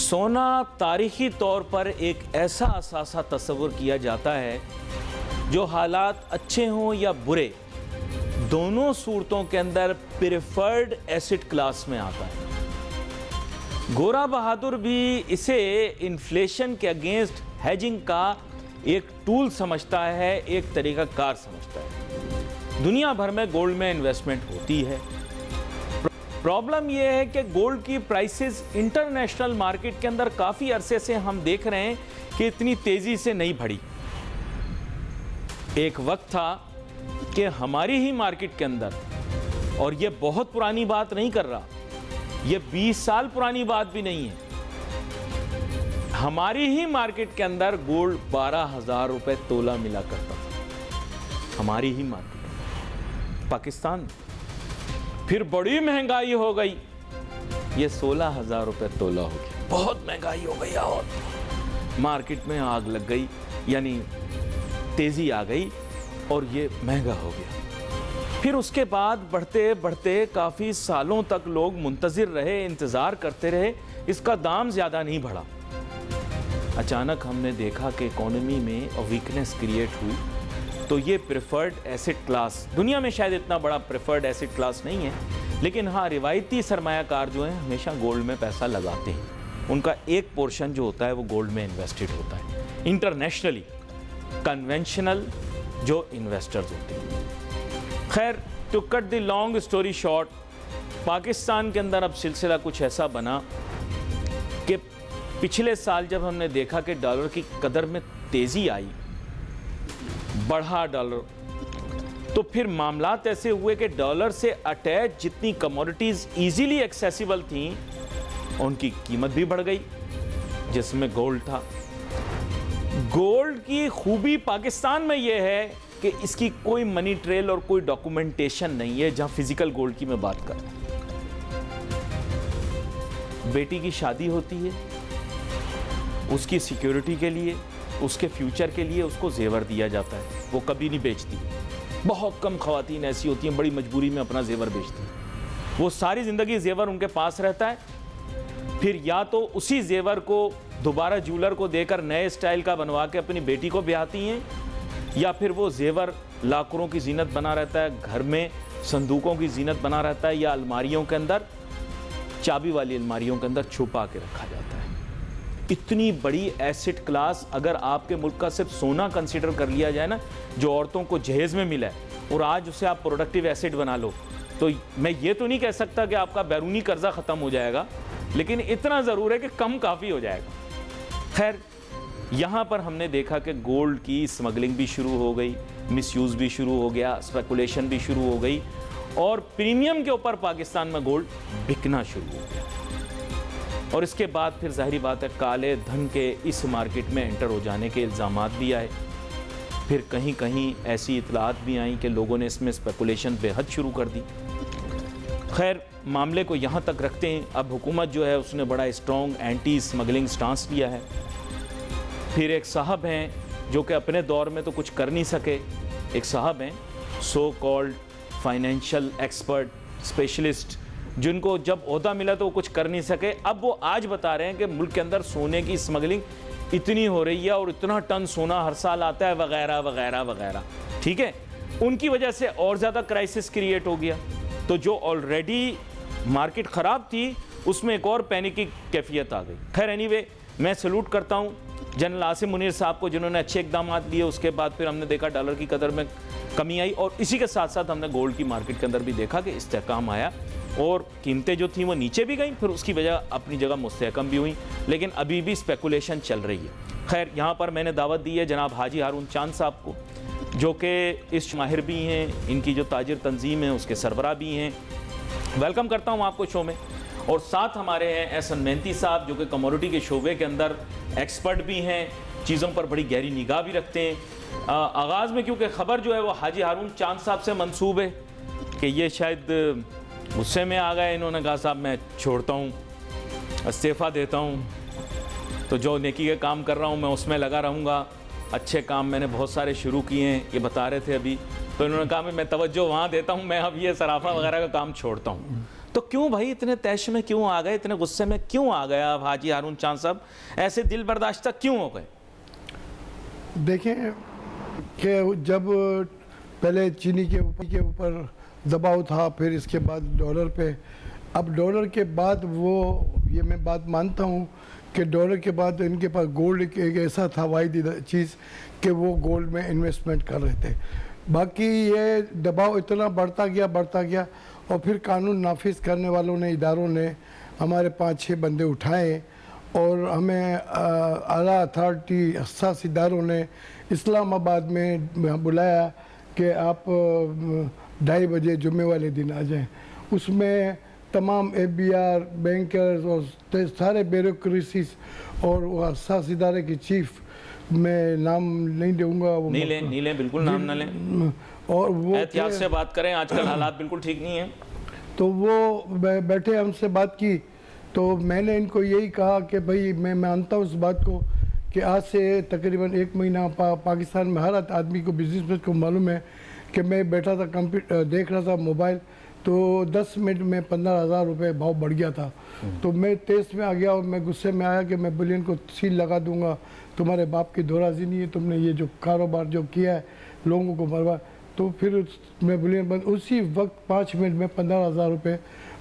सोना तारीखी तौर पर एक ऐसा असासा तस्वुर किया जाता है जो हालात अच्छे हों या बुरे, दोनों सूरतों के अंदर प्रेफर्ड एसेट क्लास में आता है। गोरा बहादुर भी इसे इन्फ्लेशन के अगेंस्ट हेजिंग का एक टूल समझता है, एक तरीका कार समझता है। दुनिया भर में गोल्ड में इन्वेस्टमेंट होती है। प्रॉब्लम यह है कि गोल्ड की प्राइसेस इंटरनेशनल मार्केट के अंदर काफ़ी अरसे से हम देख रहे हैं कि इतनी तेज़ी से नहीं बढ़ी। एक वक्त था कि हमारी ही मार्केट के अंदर, और ये बहुत पुरानी बात नहीं कर रहा, ये 20 साल पुरानी बात भी नहीं है, हमारी ही मार्केट के अंदर गोल्ड 12,000 रुपए तोला मिला करता था। हमारी ही मार्केट, पाकिस्तान। फिर बड़ी महंगाई हो गई, ये 16,000 रुपए तोला हो गया। बहुत महंगाई हो गई और मार्केट में आग लग गई, यानी तेजी आ गई और ये महंगा हो गया। फिर उसके बाद बढ़ते बढ़ते काफ़ी सालों तक लोग मुंतज़िर रहे, इंतज़ार करते रहे, इसका दाम ज़्यादा नहीं बढ़ा। अचानक हमने देखा कि इकोनॉमी में वीकनेस क्रिएट हुई, तो ये प्रेफर्ड एसेट क्लास, दुनिया में शायद इतना बड़ा प्रेफर्ड एसेट क्लास नहीं है, लेकिन हाँ, रिवायती सरमायाकार जो हैं हमेशा गोल्ड में पैसा लगाते हैं। उनका एक पोर्शन जो होता है वो गोल्ड में इन्वेस्टेड होता है। इंटरनेशनली कन्वेंशनल जो इन्वेस्टर्स होते हैं। खैर, to cut the long story short, Pakistan के अंदर अब सिलसिला कुछ ऐसा बना कि पिछले साल जब हमने देखा कि डॉलर की कदर में तेज़ी आई, बढ़ा डॉलर, तो फिर मामलात ऐसे हुए कि डॉलर से अटैच जितनी कमोडिटीज़ ईजीली एक्सेसिबल थीं उनकी कीमत भी बढ़ गई, जिसमें गोल्ड था। गोल्ड की खूबी पाकिस्तान में यह है कि इसकी कोई मनी ट्रेल और कोई डॉक्यूमेंटेशन नहीं है। जहां फिजिकल गोल्ड की मैं बात कर, बेटी की शादी होती है, उसकी सिक्योरिटी के लिए, उसके फ्यूचर के लिए उसको जेवर दिया जाता है, वो कभी नहीं बेचती। बहुत कम ख़वातीन ऐसी होती हैं बड़ी मजबूरी में अपना जेवर बेचती हैं। वो सारी ज़िंदगी जेवर उनके पास रहता है, फिर या तो उसी जेवर को दोबारा ज्वेलर को देकर नए स्टाइल का बनवा के अपनी बेटी को ब्याहती हैं, या फिर वो जेवर लाकरों की जीनत बना रहता है, घर में संदूकों की जीनत बना रहता है, या अलमारियों के अंदर, चाबी वाली अलमारियों के अंदर छुपा के रखा जाता है। इतनी बड़ी एसेट क्लास अगर आपके मुल्क का सिर्फ सोना कंसिडर कर लिया जाए ना, जो औरतों को जहेज़ में मिला है, और आज उसे आप प्रोडक्टिव एसेट बना लो, तो मैं ये तो नहीं कह सकता कि आपका बैरूनी कर्जा ख़त्म हो जाएगा, लेकिन इतना ज़रूर है कि कम काफ़ी हो जाएगा। खैर, यहाँ पर हमने देखा कि गोल्ड की स्मगलिंग भी शुरू हो गई, मिसयूज़ भी शुरू हो गया, स्पेकुलेशन भी शुरू हो गई, और प्रीमियम के ऊपर पाकिस्तान में गोल्ड बिकना शुरू हो गया। और इसके बाद फिर ज़ाहिरी बात है, काले धन के इस मार्केट में एंटर हो जाने के इल्ज़ामात भी आए। फिर कहीं कहीं ऐसी इतलात भी आई कि लोगों ने इसमें स्पेकुलेशन बेहद शुरू कर दी। खैर, मामले को यहाँ तक रखते हैं। अब हुकूमत जो है उसने बड़ा स्ट्रॉन्ग एंटी स्मगलिंग स्टांस लिया है। फिर एक साहब हैं जो कि अपने दौर में तो कुछ कर नहीं सके, एक साहब हैं so called financial expert specialist, जिनको जब ओहदा मिला तो वो कुछ कर नहीं सके। अब वो आज बता रहे हैं कि मुल्क के अंदर सोने की स्मगलिंग इतनी हो रही है और इतना टन सोना हर साल आता है, वगैरह वगैरह वगैरह। ठीक है, उनकी वजह से और ज़्यादा क्राइसिस क्रिएट हो गया। तो जो ऑलरेडी मार्केट ख़राब थी उसमें एक और पैनिक की कैफियत आ गई। खैर, एनीवे, मैं सैल्यूट करता हूँ जनरल आसिम मुनीर साहब को, जिन्होंने अच्छे इकदाम लिए। उसके बाद फिर हमने देखा डॉलर की कदर में कमी आई, और इसी के साथ साथ हमने गोल्ड की मार्केट के अंदर भी देखा कि इस्तेहकाम आया और कीमतें जो थी वो नीचे भी गई, फिर उसकी वजह अपनी जगह मुस्तहकम भी हुई, लेकिन अभी भी स्पेकुलेशन चल रही है। खैर, यहाँ पर मैंने दावत दी है जनाब हाजी हारून चांद साहब को, जो कि इस माहिर भी हैं, इनकी जो ताजिर तंजीम है उसके सरबराह भी हैं। वेलकम करता हूँ आपको शो में। और साथ हमारे हैं एहसन मेहनती साहब, जो कि कमोडिटी के शोबे के अंदर एक्सपर्ट भी हैं, चीज़ों पर बड़ी गहरी निगाह भी रखते हैं। आगाज़ में क्योंकि ख़बर जो है वो हाजी हारून चांद साहब से मंसूब है कि ये शायद गुस्से में आ गए, इन्होंने कहा साहब मैं छोड़ता हूँ, इस्तीफ़ा देता हूँ, तो जो नेकी के काम कर रहा हूँ मैं उसमें लगा रहूँगा, अच्छे काम मैंने बहुत सारे शुरू किए हैं, ये बता रहे थे अभी, तो इन्होंने कहा मैं तवज्जो वहाँ देता हूँ, मैं अब ये सराफा वगैरह का काम छोड़ता हूँ। तो क्यों भाई इतने तैश में क्यों आ गए, इतने गुस्से में क्यों आ गए आप हाजी हारून चांद साहब, ऐसे दिल बर्दाश्त क्यों हो गए? देखें कि जब पहले चीनी के ऊपर दबाव था, फिर इसके बाद डॉलर पे, अब डॉलर के बाद वो, ये मैं बात मानता हूँ कि डॉलर के बाद इनके पास गोल्ड एक ऐसा था वाहिद चीज़ कि वो गोल्ड में इन्वेस्टमेंट कर रहे थे। बाकी ये दबाव इतना बढ़ता गया और फिर कानून नाफिज करने वालों ने, इदारों ने हमारे 5-6 बंदे उठाए और हमें आला अथॉरिटी हसास इदारों ने इस्लामाबाद में बुलाया कि आप 2:30 बजे जुम्मे वाले दिन आ जाएं। उसमें तमाम FBI बैंकर्स और सारे ब्यूरोक्रेसीज और वो हसास इदारे की चीफ, मैं नाम नहीं दूंगा, वो नहीं लें बिल्कुल नाम ना लें, और वो एहतियात से बात करें, आजकल हालात बिल्कुल ठीक नहीं है। तो वो बैठे, हमसे बात की, तो मैंने इनको यही कहा कि भाई मैं मानता हूँ उस बात को कि आज से तकरीबन 1 महीना पाकिस्तान में हर आदमी को, बिजनेसमैन को मालूम है कि मैं बैठा था कंप्यूटर देख रहा था मोबाइल, तो 10 मिनट में 15,000 रुपये भाव बढ़ गया था। तो मैं तेज़ में आ गया और मैं गुस्से में आया कि मैं बुलियन को सील लगा दूंगा, तुम्हारे बाप की दोराजी नहीं है, तुमने ये जो कारोबार जो किया है लोगों को मरवा। तो फिर मैं बुलियन बंद, उसी वक्त 5 मिनट में 15,000 रुपये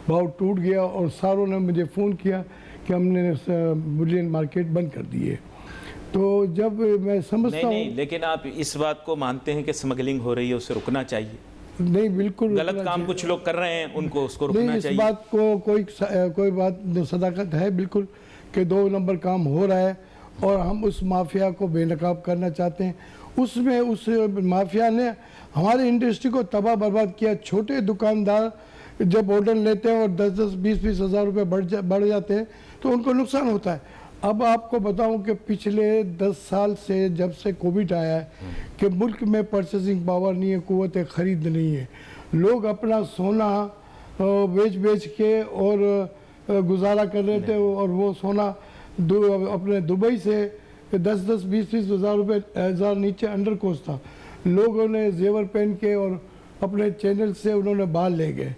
भाव टूट गया और सारों ने मुझे फ़ोन किया कि हमने बुलियन मार्केट बंद कर दी है। तो जब मैं समझता हूँ, लेकिन आप इस बात को मानते हैं कि स्मगलिंग हो रही है, उसे रुकना चाहिए? नहीं, बिल्कुल गलत काम कुछ लोग कर रहे हैं, उनको उसको रुकना चाहिए। इस बात को कोई बात सदाकत है बिल्कुल कि 2 नंबर काम हो रहा है और हम उस माफिया को बेनकाब करना चाहते हैं। उसमें उस माफिया ने हमारी इंडस्ट्री को तबाह बर्बाद किया। छोटे दुकानदार जब ऑर्डर लेते हैं और 10-10, 20-20 हज़ार रुपये बढ़ जाते हैं तो उनको नुकसान होता है। अब आपको बताऊं कि पिछले 10 साल से, जब से कोविड आया है, कि मुल्क में परचेसिंग पावर नहीं है, कुव्वत खरीद नहीं है। लोग अपना सोना बेच के और गुजारा कर रहे थे और वो सोना अपने दुबई से 10-10, 20-20 हज़ार नीचे अंडर कोस्ट था। लोगों ने जेवर पहन के और अपने चैनल से उन्होंने बाहर ले गए।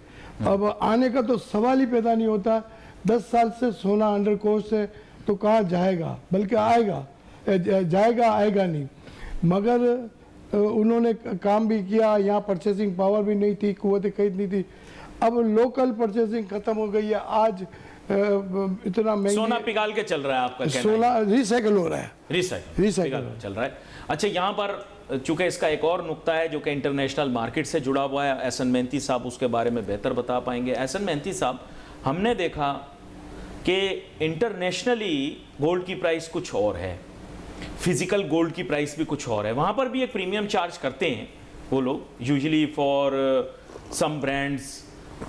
अब आने का तो सवाल ही पैदा नहीं होता। 10 साल से सोना अंडर कोस्ट है तो कहाँ जाएगा, बल्कि आएगा नहीं। मगर उन्होंने काम भी किया, यहाँ परचेसिंग पावर भी नहीं थी, कुव्वत खरीद नहीं थी। अब लोकल परचेसिंग खत्म हो गई है। आज इतना महंगा सोना पिघाल के चल रहा है, आपका कहना? सोना रिसाइकल हो रहा है, रिसाइकल चल रहा है। अच्छा, यहाँ पर चूंकि इसका एक और नुक्ता है जो कि इंटरनेशनल मार्केट से जुड़ा हुआ है, एहसन मेहनती साहब उसके बारे में बेहतर बता पाएंगे। एहसन मेहनती साहब, हमने देखा कि इंटरनेशनली गोल्ड की प्राइस कुछ और है, फिजिकल गोल्ड की प्राइस भी कुछ और है, वहाँ पर भी एक प्रीमियम चार्ज करते हैं वो लोग, usually for some brands,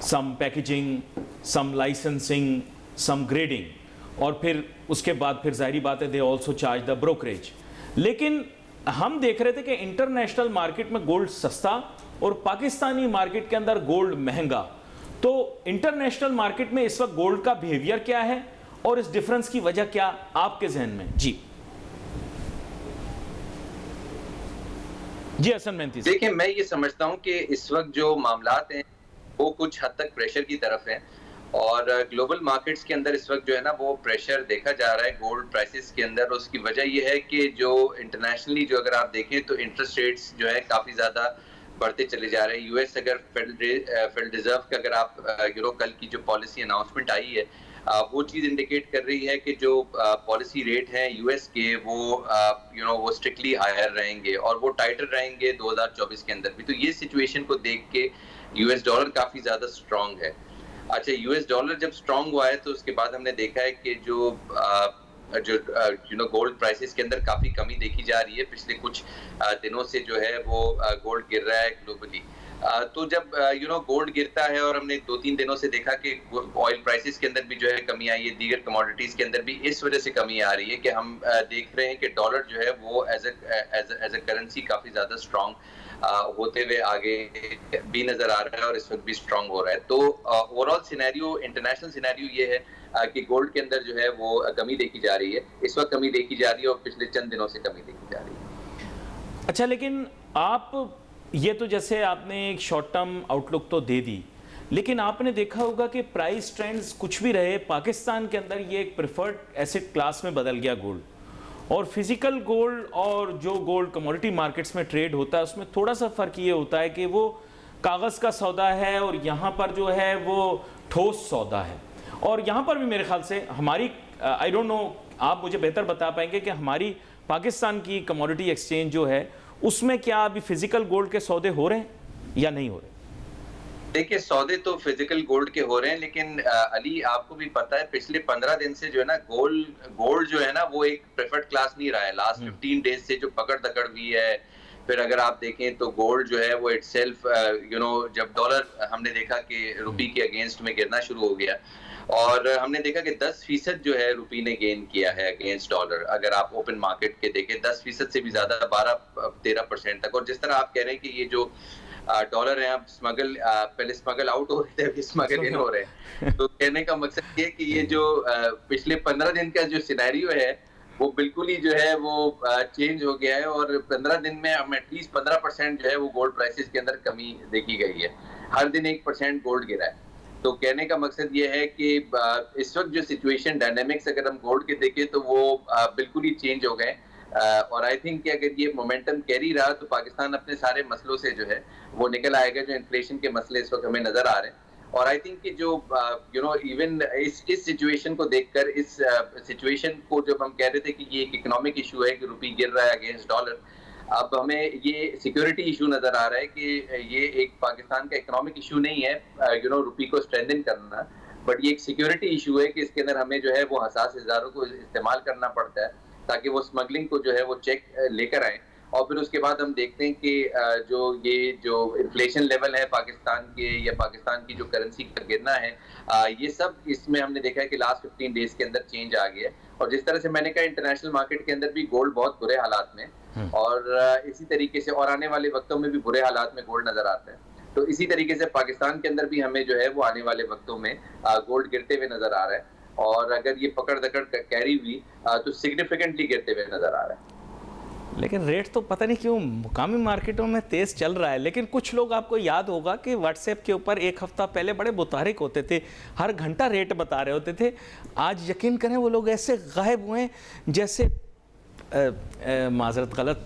some packaging, some licensing, some grading, और फिर उसके बाद फिर जाहिर बात है they also charge the brokerage. लेकिन हम देख रहे थे कि इंटरनेशनल मार्केट में गोल्ड सस्ता और पाकिस्तानी मार्केट के अंदर गोल्ड महंगा। तो इंटरनेशनल मार्केट में इस वक्त गोल्ड का बिहेवियर क्या है और इस डिफरेंस की वजह क्या आपके जहन में? जी हसन मेहनती। देखिए, मैं ये समझता हूं कि इस वक्त जो मामलात हैं वो कुछ हद तक प्रेशर की तरफ हैं और ग्लोबल मार्केट्स के अंदर इस वक्त जो है ना वो प्रेशर देखा जा रहा है गोल्ड प्राइसेस के अंदर। उसकी वजह ये है कि जो इंटरनेशनली जो अगर आप देखें तो इंटरेस्ट रेट्स जो है काफ़ी ज़्यादा बढ़ते चले जा रहे हैं। यूएस अगर फेडरल रिजर्व का अगर आप कल की जो पॉलिसी अनाउंसमेंट आई है वो चीज़ इंडिकेट कर रही है कि जो पॉलिसी रेट हैं यूएस के वो वो स्ट्रिक्टली हायर रहेंगे और वो टाइटर रहेंगे 2024 के अंदर भी। तो ये सिचुएशन को देख के यूएस डॉलर काफ़ी ज़्यादा स्ट्रॉन्ग है। अच्छा, यूएस डॉलर जब स्ट्रॉन्ग हुआ है तो उसके बाद हमने देखा है कि जो गोल्ड प्राइसेस के अंदर काफ़ी कमी देखी जा रही है। पिछले कुछ दिनों से जो है वो गोल्ड गिर रहा है ग्लोबली। तो जब गोल्ड गिरता है और हमने 2-3 दिनों से देखा कि ऑयल प्राइसेस के अंदर भी जो है कमी आई है, दीगर कमोडिटीज के अंदर भी इस वजह से कमी आ रही है कि हम देख रहे हैं कि डॉलर जो है वो एज ए करेंसी काफ़ी ज़्यादा स्ट्रॉन्ग होते हुए आगे भी नज़र आ रहा है और इस वक्त भी स्ट्रॉन्ग हो रहा है। तो ओवरऑल सिनेरियो, इंटरनेशनल सिनेरियो ये है कि गोल्ड के अंदर जो है वो कमी देखी जा रही है, इस वक्त कमी देखी जा रही है और पिछले चंद दिनों से कमी देखी जा रही है। अच्छा, लेकिन आप ये तो जैसे आपने एक शॉर्ट टर्म आउटलुक तो दे दी, लेकिन आपने देखा होगा कि प्राइस ट्रेंड्स कुछ भी रहे, पाकिस्तान के अंदर ये एक प्रेफर्ड एसेट क्लास में बदल गया गोल्ड। और फिजिकल गोल्ड और जो गोल्ड कमोडिटी मार्केट्स में ट्रेड होता है उसमें थोड़ा सा फ़र्क ये होता है कि वो कागज़ का सौदा है और यहाँ पर जो है वो ठोस सौदा है। और यहाँ पर भी मेरे ख्याल से हमारी आई डोंट नो, आप मुझे बेहतर बता पाएंगे कि हमारी पाकिस्तान की कमोडिटी एक्सचेंज जो है उसमें क्या अभी फिजिकल गोल्ड के सौदे हो रहे हैं या नहीं हो रहे? देखिए, सौदे तो फिजिकल गोल्ड के हो रहे हैं, लेकिन अली आपको भी पता है पिछले 15 दिन से जो है ना गोल्ड जो है ना वो एक प्रेफर्ड क्लास नहीं रहा है। लास्ट 15 डेज से जो पकड़ दकड़ हुई है, फिर अगर आप देखें तो गोल्ड जो है वो इटसेल्फ जब डॉलर हमने देखा कि रुपी के अगेंस्ट में गिरना शुरू हो गया और हमने देखा कि 10% जो है रुपी ने गेन किया है अगेंस्ट डॉलर। अगर आप ओपन मार्केट के देखें 10% से भी ज्यादा 12-13% तक। और जिस तरह आप कह रहे हैं कि ये जो डॉलर है आप पहले स्मगल आउट हो रहे थे, अभी स्मगल इन हो रहे हैं। तो कहने का मकसद ये कि ये जो पिछले 15 दिन का जो सिनेरियो है वो बिल्कुल ही जो है वो चेंज हो गया है और 15 दिन में हम एटलीस्ट 15% जो है वो गोल्ड प्राइसेस के अंदर कमी देखी गई है। हर दिन 1% गोल्ड गिरा है। तो कहने का मकसद ये है कि इस वक्त जो सिचुएशन डायनेमिक्स अगर हम गोल्ड के देखें तो वो बिल्कुल ही चेंज हो गए। और आई थिंक कि अगर ये मोमेंटम कैरी रहा तो पाकिस्तान अपने सारे मसलों से जो है वो निकल आएगा, जो इन्फ्लेशन के मसले इस वक्त हमें नजर आ रहे हैं। और आई थिंक कि जो इवन इस सिचुएशन को देखकर, इस सिचुएशन को जब हम कह रहे थे कि ये एक इकोनॉमिक इशू है कि रुपी गिर रहा है अगेंस्ट डॉलर, अब हमें ये सिक्योरिटी इशू नजर आ रहा है कि ये एक पाकिस्तान का इकोनॉमिक इशू नहीं है रुपी को स्ट्रेंथन करना, बट ये एक सिक्योरिटी इशू है कि इसके अंदर हमें जो है वो हसास इजारों को इस्तेमाल करना पड़ता है ताकि वो स्मगलिंग को जो है वो चेक लेकर आए। और फिर उसके बाद हम देखते हैं कि जो इन्फ्लेशन लेवल है पाकिस्तान के या पाकिस्तान की जो करेंसी का गिरना है, ये सब इसमें हमने देखा है कि लास्ट 15 डेज के अंदर चेंज आ गया है। और जिस तरह से मैंने कहा इंटरनेशनल मार्केट के अंदर भी गोल्ड बहुत बुरे हालात में और इसी तरीके से और आने वाले वक्तों में भी बुरे हालात में गोल्ड नजर आता है। तो इसी तरीके से पाकिस्तान के अंदर भी हमें जो है वो आने वाले वक्तों में गोल्ड गिरते हुए नजर आ रहा है और अगर ये पकड़ दकड़ कैरी हुई तो सिग्निफिकेंटली गिरते हुए नजर आ रहा है। लेकिन रेट तो पता नहीं क्यों मुकामी मार्केटों में तेज़ चल रहा है। लेकिन कुछ लोग, आपको याद होगा कि व्हाट्सएप के ऊपर एक हफ्ता पहले बड़े मुतारिक होते थे, हर घंटा रेट बता रहे होते थे। आज यकीन करें वो लोग ऐसे गायब हुए जैसे माजरत गलत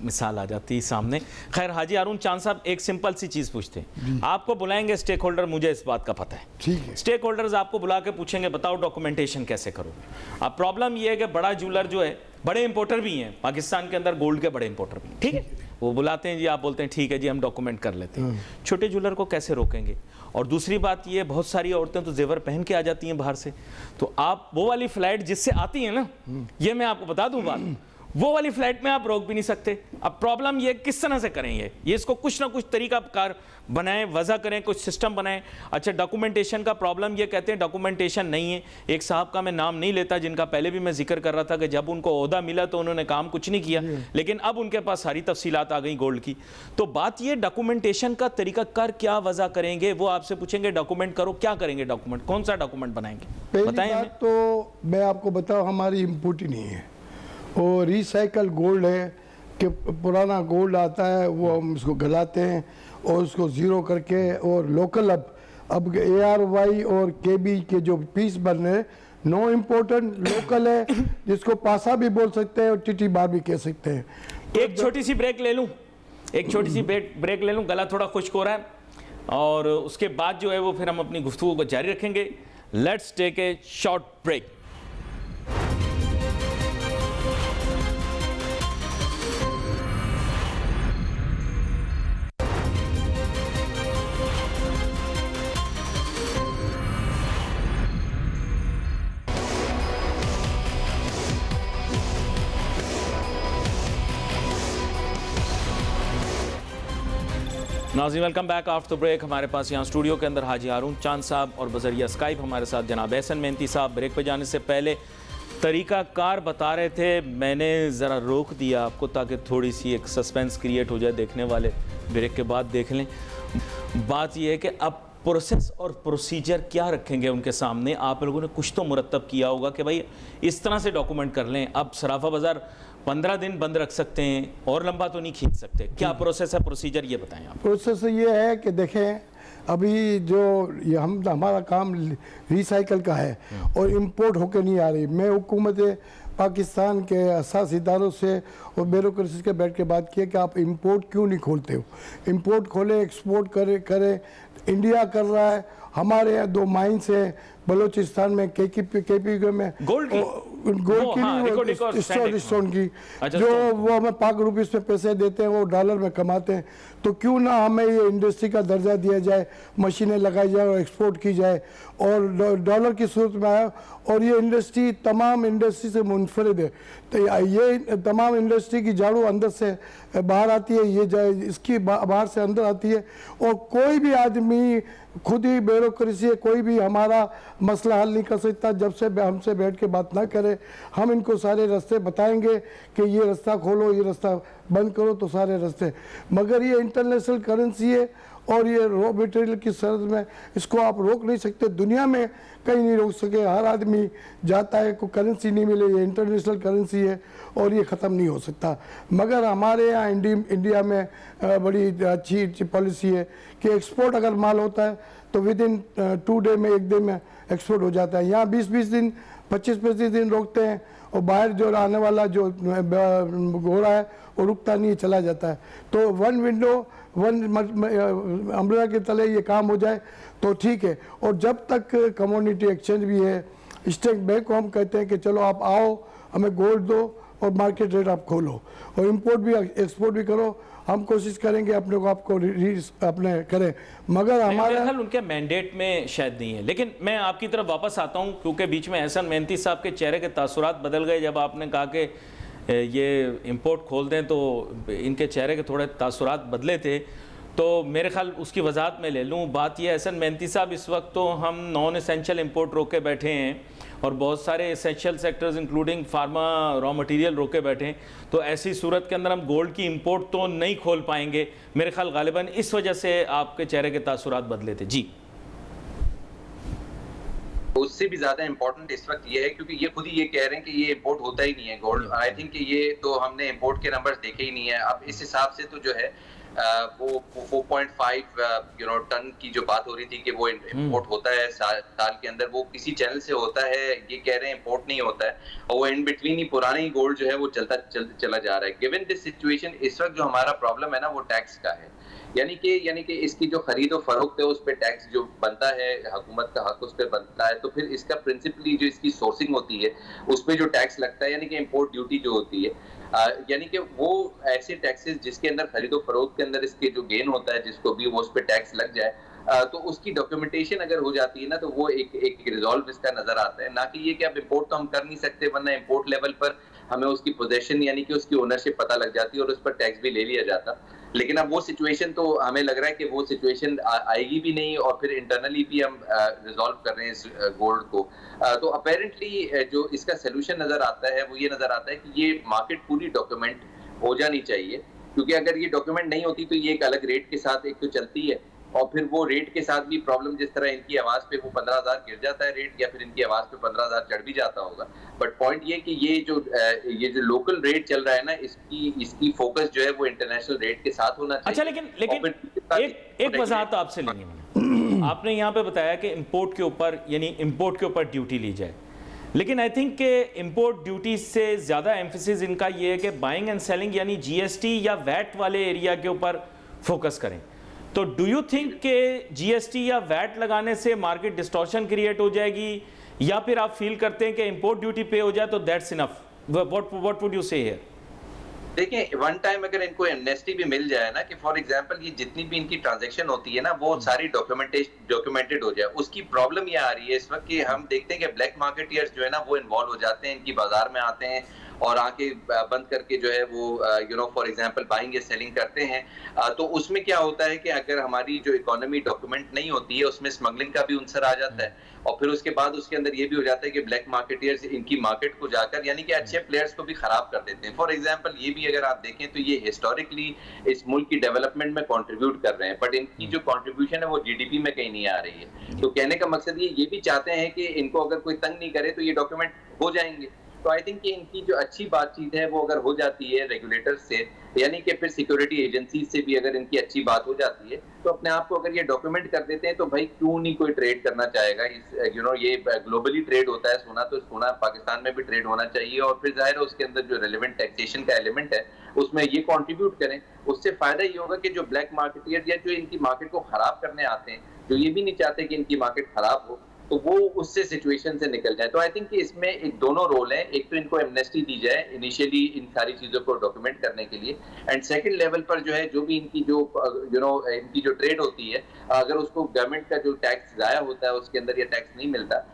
मिसाल आ जाती सामने। खैर हाजी हारून चांद साहब, एक सिंपल सी चीज़ पूछते हैं, आपको बुलाएंगे स्टेक होल्डर, मुझे इस बात का पता है, ठीक है, स्टेक होल्डर्स आपको बुला के पूछेंगे बताओ डॉक्यूमेंटेशन कैसे करो। अब प्रॉब्लम ये है कि बड़ा ज्वेलर जो है, बड़े इंपोर्टर भी हैं पाकिस्तान के अंदर, गोल्ड के बड़े इंपोर्टर भी, ठीक है, वो बुलाते हैं जी, आप बोलते हैं ठीक है जी हम डॉक्यूमेंट कर लेते हैं। छोटे ज्वेलर को कैसे रोकेंगे? और दूसरी बात ये, बहुत सारी औरतें तो जेवर पहन के आ जाती हैं बाहर से, तो आप वो वाली फ्लाइट जिससे आती है ना, ये मैं आपको बता दूं बात, वो वाली फ्लाइट में आप रोक भी नहीं सकते। अब प्रॉब्लम ये किस तरह से करें, ये इसको कुछ ना कुछ तरीका कार बनाएं, वजह करें, कुछ सिस्टम बनाएं। अच्छा, डॉक्यूमेंटेशन का प्रॉब्लम, ये कहते हैं डॉक्यूमेंटेशन नहीं है। एक साहब का मैं नाम नहीं लेता, जिनका पहले भी मैं जिक्र कर रहा था कि जब उनको ओहदा मिला तो उन्होंने काम कुछ नहीं किया, लेकिन अब उनके पास सारी तफसीलात आ गई गोल्ड की। तो बात ये, डॉक्यूमेंटेशन का तरीकाकार क्या वजह करेंगे, वो आपसे पूछेंगे डॉक्यूमेंट करो, क्या करेंगे डॉक्यूमेंट, कौन सा डॉक्यूमेंट बनाएंगे, बताएं हमें। तो मैं आपको बताऊँ, हमारी इम्पोर्ट ही नहीं है, और रिसाइकल गोल्ड है कि पुराना गोल्ड आता है वो हम उसको गलाते हैं और उसको ज़ीरो करके, और लोकल अब ARY और KB के जो पीस बन रहे हैं, नो इम्पोर्टेंट लोकल है, जिसको पासा भी बोल सकते हैं और टिटी बार भी कह सकते हैं। एक छोटी सी ब्रेक ले लूं, एक छोटी सी ब्रेक ले लूं, गला थोड़ा खुश्क हो रहा है, और उसके बाद जो है वो फिर हम अपनी गुफ्तगू को जारी रखेंगे। Let's take a short break. नाज़रीन वेलकम बैक आफ्टर ब्रेक। हमारे पास यहाँ स्टूडियो के अंदर हाजी हारून चांद साहब और बजरिया स्काइप हमारे साथ जनाब एहसन मेहनती साहब। ब्रेक पे जाने से पहले तरीक़ाकार बता रहे थे, मैंने ज़रा रोक दिया आपको ताकि थोड़ी सी एक सस्पेंस क्रिएट हो जाए, देखने वाले ब्रेक के बाद देख लें। बात यह है कि अब प्रोसेस और प्रोसीजर क्या रखेंगे उनके सामने। आप लोगों ने कुछ तो मुरतब किया होगा कि भाई इस तरह से डॉक्यूमेंट कर लें। अब सराफा बाज़ार 15 दिन बंद रख सकते हैं और लंबा तो नहीं खींच सकते, क्या प्रोसेस है, प्रोसीजर ये बताएं आप। प्रोसेस ये है कि देखें, अभी जो ये हमारा काम रिसाइकल का है और इंपोर्ट होके नहीं आ रही। मैं हुकूमत पाकिस्तान के असास इदारों से और ब्यूरोक्रेसी के बैठ के बात की है कि आप इंपोर्ट क्यों नहीं खोलते हो, इंपोर्ट खोले, एक्सपोर्ट करें। इंडिया कर रहा है, हमारे यहाँ 2 माइंस हैं बलूचिस्तान में, केपी में गोल्ड की स्टोन की, अच्छा, जो वो हमें पाक रुपीस में पैसे देते हैं, वो डॉलर में कमाते हैं। तो क्यों ना हमें ये इंडस्ट्री का दर्जा दिया जाए, मशीनें लगाई जाए और एक्सपोर्ट की जाए और डॉलर की सूरत में आया। और ये इंडस्ट्री तमाम इंडस्ट्री से मुनफरिद है। तो ये तमाम इंडस्ट्री की झाड़ू अंदर से बाहर आती है, ये इसकी बाहर से अंदर आती है। और कोई भी आदमी खुद ही ब्यूरोक्रेसी है, कोई भी हमारा मसला हल नहीं कर सकता जब से हमसे बैठ के बात ना करे। हम इनको सारे रास्ते बताएंगे कि ये रास्ता खोलो, ये रास्ता बंद करो, तो सारे रास्ते। मगर ये इंटरनेशनल करेंसी है और ये रॉ मटेरियल की शर्त में इसको आप रोक नहीं सकते, दुनिया में कहीं नहीं रोक सके। हर आदमी जाता है, कोई करेंसी नहीं मिले, ये इंटरनेशनल करेंसी है और ये ख़त्म नहीं हो सकता। मगर हमारे यहाँ इंडिया में बड़ी अच्छी पॉलिसी है कि एक्सपोर्ट अगर माल होता है तो विद इन 2 डे में, 1 दिन में एक्सपोर्ट हो जाता है। यहाँ 20-20 दिन, 25-25 दिन रोकते हैं और बाहर जो आने वाला जो हो रहा है वो रुकता नहीं, चला जाता है। तो 1 विंडो 1 अम्ब्रेला के तले ये काम हो जाए तो ठीक है। और जब तक कम्युनिटी एक्सचेंज भी है, स्टेट बैंक को हम कहते हैं कि चलो आप आओ, हमें गोल्ड दो और मार्केट रेट आप खोलो और इंपोर्ट भी एक्सपोर्ट भी करो। हम कोशिश करेंगे अपने को आपको अपने करें, मगर हमारे ख्याल उनके मैंडेट में शायद नहीं है। लेकिन मैं आपकी तरफ वापस आता हूं, क्योंकि बीच में एहसन मेहनती साहब के चेहरे के तासुरात बदल गए जब आपने कहा कि ये इंपोर्ट खोल दें, तो इनके चेहरे के थोड़े तासुरात बदले थे। तो मेरे ख्याल उसकी वजाहत में ले लूँ। बात यह है एहसन मेहनती साहब, इस वक्त तो हम नॉन एसेंशियल इंपोर्ट रोके बैठे हैं और बहुत सारे essential sectors including pharma raw material रोके बैठे हैं। तो ऐसी सूरत के अंदर हम गोल्ड की इंपोर्ट तो नहीं खोल पाएंगे। मेरे ख्याल गालिबन इस वजह से आपके चेहरे के तासुरात बदले थे। जी, उससे भी ज्यादा इंपॉर्टेंट इस वक्त ये है क्योंकि ये खुद ही ये कह रहे हैं कि ये इंपोर्ट होता ही नहीं है गोल्ड। आई थिंक कि ये तो हमने इंपोर्ट के नंबर्स देखे ही नहीं है। अब इस हिसाब से तो जो है वो 4.5 टन की जो बात हो रही थी कि वो इंपोर्ट होता है साल के अंदर, वो किसी चैनल से होता है, ये कह रहे हैं इंपोर्ट नहीं होता है। और वो इन बिटवीन ही पुराना ही गोल्ड जो है वो चला जा रहा है। गिवन दिस सिचुएशन, इस वक्त जो हमारा प्रॉब्लम है ना वो टैक्स का है। यानी कि इसकी जो खरीद और फरोख्त है उस पर टैक्स जो बनता है, हुकूमत का हक उस पर बनता है। तो फिर इसका प्रिंसिपली जो इसकी सोर्सिंग होती है उस पर जो टैक्स लगता है, यानी कि इंपोर्ट ड्यूटी जो होती है, यानी कि वो ऐसे टैक्सेस जिसके अंदर खरीदो फरोख्त के अंदर इसके जो गेन होता है जिसको भी वो उस पर टैक्स लग जाए, तो उसकी डॉक्यूमेंटेशन अगर हो जाती है ना तो वो एक रिजॉल्व इसका नजर आता है। ना कि ये कि अब इंपोर्ट तो हम कर नहीं सकते, वरना इंपोर्ट लेवल पर हमें उसकी पोजेशन यानी कि उसकी ओनरशिप पता लग जाती है और उस पर टैक्स भी ले लिया जाता। लेकिन अब वो सिचुएशन तो हमें लग रहा है कि वो सिचुएशन आएगी भी नहीं और फिर इंटरनली भी हम रिजॉल्व कर रहे हैं इस गोल्ड को। तो अपेरेंटली जो इसका सोल्यूशन नजर आता है वो ये नजर आता है कि ये मार्केट पूरी डॉक्यूमेंट हो जानी चाहिए, क्योंकि अगर ये डॉक्यूमेंट नहीं होती तो ये एक अलग रेट के साथ एक तो चलती है और फिर वो रेट के साथ भी प्रॉब्लम, जिस तरह इनकी आवाज पे वो 15,000 गिर जाता है रेट, या फिर इनकी आवाज पे 15,000 चढ़ भी जाता होगा। बट पॉइंट ये कि ये जो लोकल रेट चल रहा है ना, इसकी फोकस जो है वो इंटरनेशनल रेट के साथ होना चाहिए। अच्छा, लेकिन एक वजाहत आपसे लेंगे मैंने। आपने यहाँ पे बताया कि इंपोर्ट के ऊपर यानी इंपोर्ट के ऊपर ड्यूटी ली जाए, लेकिन आई थिंक कि इंपोर्ट ड्यूटी से ज़्यादा एम्फेसिस इनका ये है कि बाइंग एंड सेलिंग यानी जीएसटी या वैट वाले एरिया के ऊपर फोकस करें। तो डू यू थिंक कि जीएसटी या वैट लगाने से मार्केट डिस्टॉर्शन क्रिएट हो जाएगी, या फिर आप फील करते हैं कि इंपोर्ट ड्यूटी पे हो जाए तो that's enough? What would you से हियर? देखिए, वन टाइम अगर इनको एमनेस्टी भी मिल जाए ना, कि फॉर एग्जांपल ये जितनी भी इनकी ट्रांजैक्शन होती है ना वो सारी डॉक्यूमेंटेड हो जाए। उसकी प्रॉब्लम ये आ रही है इस वक्त कि हम देखते हैं कि ब्लैक मार्केटियर्स जो है ना वो इन्वॉल्व हो जाते हैं, इनकी बाजार में आते हैं और आके बंद करके जो है वो फॉर एग्जांपल बाइंग या सेलिंग करते हैं। तो उसमें क्या होता है कि अगर हमारी जो इकोनॉमी डॉक्यूमेंट नहीं होती है उसमें स्मगलिंग का भी अंसर आ जाता है और फिर उसके बाद उसके अंदर ये भी हो जाता है कि ब्लैक मार्केटियर्स इनकी मार्केट को जाकर यानी कि अच्छे प्लेयर्स को भी खराब कर देते हैं। फॉर एग्जांपल ये भी अगर आप देखें तो ये हिस्टोरिकली इस मुल्क की डेवलपमेंट में कंट्रीब्यूट कर रहे हैं, बट इनकी जो कंट्रीब्यूशन है वो जीडीपी में कहीं नहीं आ रही है। तो कहने का मकसद ये भी चाहते हैं कि इनको अगर कोई तंग नहीं करे तो ये डॉक्यूमेंट हो जाएंगे, तो आई थिंक कि इनकी जो अच्छी बातचीत है वो अगर हो जाती है रेगुलेटर से, यानी कि फिर सिक्योरिटी एजेंसी से भी अगर इनकी अच्छी बात हो जाती है, तो अपने आप को अगर ये डॉक्यूमेंट कर देते हैं तो भाई क्यों नहीं कोई ट्रेड करना चाहेगा। इस ये ग्लोबली ट्रेड होता है सोना, तो सोना पाकिस्तान में भी ट्रेड होना चाहिए, और फिर जाहिर है उसके अंदर जो रेलेवेंट टैक्सेशन का एलिमेंट है उसमें ये कंट्रीब्यूट करें। उससे फायदा ये होगा कि जो ब्लैक मार्केटियर या जो इनकी मार्केट को खराब करने आते हैं, जो ये भी नहीं चाहते कि इनकी मार्केट खराब हो, तो वो उससे सिचुएशन से निकल जाए। तो आई थिंक कि इसमें एक दोनों रोल है, एक तो इनको एमनेस्टी दी जाए इनिशियली इन सारी चीजों को डॉक्यूमेंट करने के लिए, एंड सेकंड लेवल पर जो है जो भी इनकी जो इनकी जो ट्रेड होती है, अगर उसको गवर्नमेंट का जो टैक्स जाया होता है उसके अंदर ये टैक्स नहीं मिलता,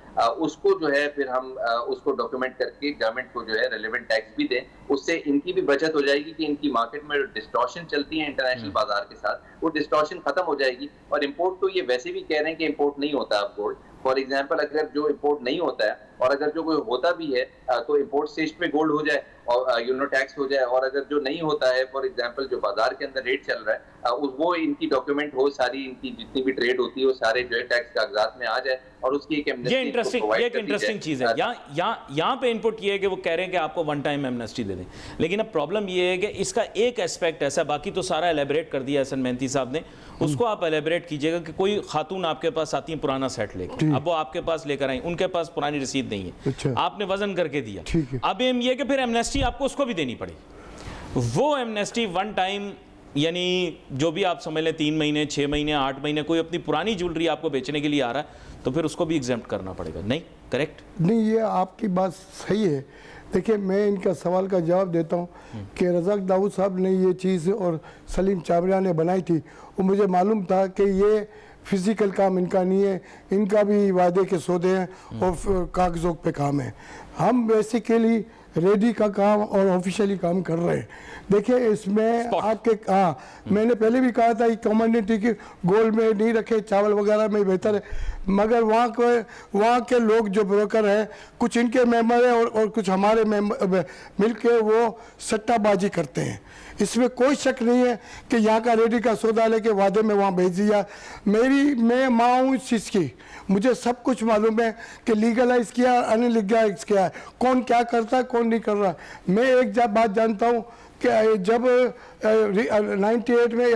उसको जो है फिर हम उसको डॉक्यूमेंट करके गवर्नमेंट को जो है रेलेवेंट टैक्स भी दें। उससे इनकी भी बचत हो जाएगी कि इनकी मार्केट में डिस्टॉर्शन चलती है इंटरनेशनल बाजार के साथ, वो डिस्टॉर्शन खत्म हो जाएगी। और इम्पोर्ट तो ये वैसे भी कह रहे हैं कि इम्पोर्ट नहीं होता अब गोल्ड। फॉर एग्जाम्पल अगर जो इम्पोर्ट नहीं होता है और अगर जो कोई होता भी है तो इम्पोर्ट स्टेज पे गोल्ड हो जाए और टैक्स हो जाए, और अगर जो नहीं होता है फॉर एग्जाम्पल जो बाजार के अंदर रेट चल रहा है वो इनकी डॉक्यूमेंट हो, सारी इनकी जितनी भी ट्रेड होती है वो सारे जो है टैक्स कागजात में आ जाए, और उसकी एक इंटरेस्टिंग चीज है। यहाँ पे इनपुट ये है कि वो कह रहे हैं कि आपको वन टाइम एमनेस्टी दे दें, लेकिन अब प्रॉब्लम ये है कि इसका एक एस्पेक्ट ऐसा, बाकी तो सारा एलेबरेट कर दिया एहसन मेहनती साहब ने, उसको आप एलेबरेट कीजिएगा कि कोई खातून आपके पास आती है पुराना सेट लेकर, अब वो आपके पास लेकर आई, उनके पास पुरानी रसीद नहीं है, अच्छा। आपने वजन करके दिया, अब एम ये कि फिर एमनेस्टी आपको उसको भी देनी पड़ेगी। वो एमनेस्टी वन टाइम, यानी जो भी आप समझ लें 3 महीने 6 महीने 8 महीने, कोई अपनी पुरानी ज्वेलरी आपको बेचने के लिए आ रहा है तो फिर उसको भी एग्जेम्प्ट करना पड़ेगा। नहीं, करेक्ट नहीं, ये आपकी बात सही है। देखिए मैं इनका सवाल का जवाब देता हूँ कि रज़ाक दाऊद साहब ने ये चीज़ और सलीम चाबरिया ने बनाई थी, वो मुझे मालूम था कि ये फिज़िकल काम इनका नहीं है, इनका भी वादे के सौदे हैं और कागज़ों पे काम है। हम बेसिकली रेडी का काम और ऑफिशियली काम कर रहे हैं। देखिए इसमें आपके मैंने पहले भी कहा था कि कम्युनिटी की गोल्ड में नहीं रखे, चावल वगैरह में बेहतर है, मगर वहाँ के लोग जो ब्रोकर हैं, कुछ इनके मेंबर हैं और कुछ हमारे मेंबर मिलके वो सट्टाबाजी करते हैं। इसमें कोई शक नहीं है कि यहाँ का रेडी का सौदा लेके वादे में वहाँ भेज दिया। मैं माँ हूँ इस चीज़ की, मुझे सब कुछ मालूम है कि लीगलाइज किया अनलीगलाइज किया है, कौन क्या करता है कौन नहीं कर रहा। मैं एक बात जानता हूँ कि जब 98 में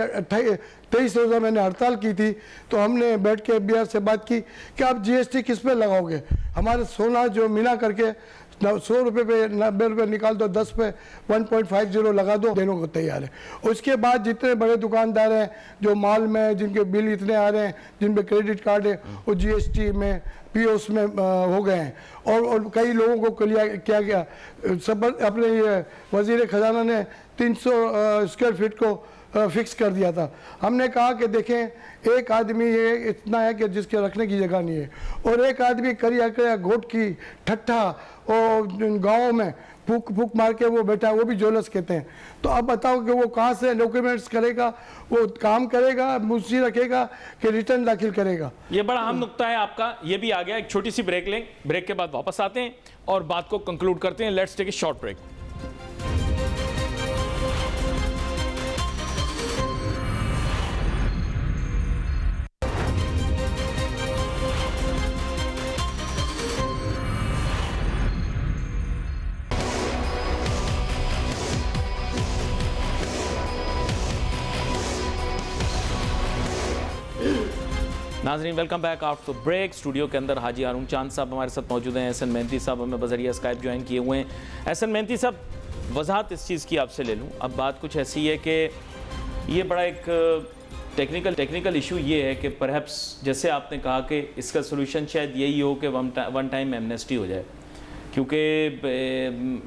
23 रोज़ा मैंने हड़ताल की थी तो हमने बैठ के FBI से बात की कि आप GST किस पे लगाओगे, हमारे सोना जो मिला करके 100 रुपये पे 90 रुपये निकाल दो, 10 पे 1.50 लगा दो, देने को तैयार है। उसके बाद जितने बड़े दुकानदार हैं जो माल में जिनके बिल इतने आ रहे हैं, जिन पे क्रेडिट कार्ड है, वो GST में POS में हो गए हैं, और कई लोगों को क्लियर किया गया। सब अपने ये वजीर खजाना ने 300 स्क्वायर फीट को फिक्स कर दिया था। हमने कहा कि देखें एक आदमी ये इतना है कि जिसके रखने की जगह नहीं है, और एक आदमी करिया घोट की ठट्ठा और गाँव में फूक मार के वो बैठा, वो भी जोलस कहते हैं। तो अब बताओ कि वो कहाँ से डॉक्यूमेंट्स करेगा, वो काम करेगा, मुंशी रखेगा कि रिटर्न दाखिल करेगा। ये बड़ा अहम नुक्ता है आपका, ये भी आ गया। एक छोटी सी ब्रेक लें, ब्रेक के बाद वापस आते हैं और बात को कंक्लूड करते हैं। Let's take a short break. नाज़रीन welcome back after break. Studio के अंदर हाजी हारून चांद साहब हमारे साथ मौजूद हैं, एहसन मेहनती साहब हमें बजरिया स्काइप ज्वाइन किए हुए हैं। एहसन मेहनती साहब, वजाहत इस चीज़ की आपसे ले लूँ। अब बात कुछ ऐसी है कि ये बड़ा एक टेक्निकल इशू ये है कि परहैप्स जैसे आपने कहा कि इसका सोल्यूशन शायद यही हो कि वन टाइम एमनेस्टी हो जाए, क्योंकि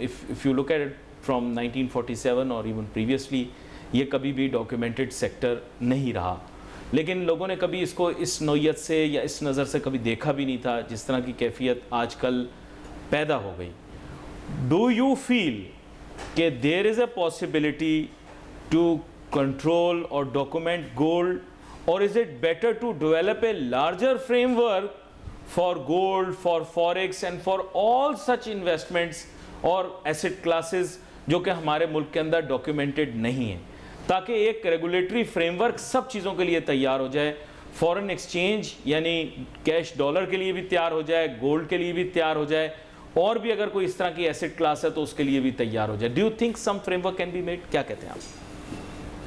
if you look at it from 1947 और इवन प्रीवियसली ये कभी भी डॉक्यूमेंटेड सेक्टर नहीं रहा, लेकिन लोगों ने कभी इसको इस नौयत से या इस नज़र से कभी देखा भी नहीं था जिस तरह की कैफियत आजकल पैदा हो गई। डू यू फील कि there is a possibility to control और डॉक्यूमेंट गोल्ड, और is it better to develop a larger framework for gold, for forex and for all such investments और एसेट क्लासेस जो कि हमारे मुल्क के अंदर डॉक्यूमेंटेड नहीं हैं, ताकि एक रेगुलेटरी फ्रेमवर्क सब चीज़ों के लिए तैयार हो जाए, फॉरेन एक्सचेंज यानी कैश डॉलर के लिए भी तैयार हो जाए, गोल्ड के लिए भी तैयार हो जाए, और भी अगर कोई इस तरह की एसेट क्लास है तो उसके लिए भी तैयार हो जाए? Do you think some framework can be made? क्या कहते हैं आप?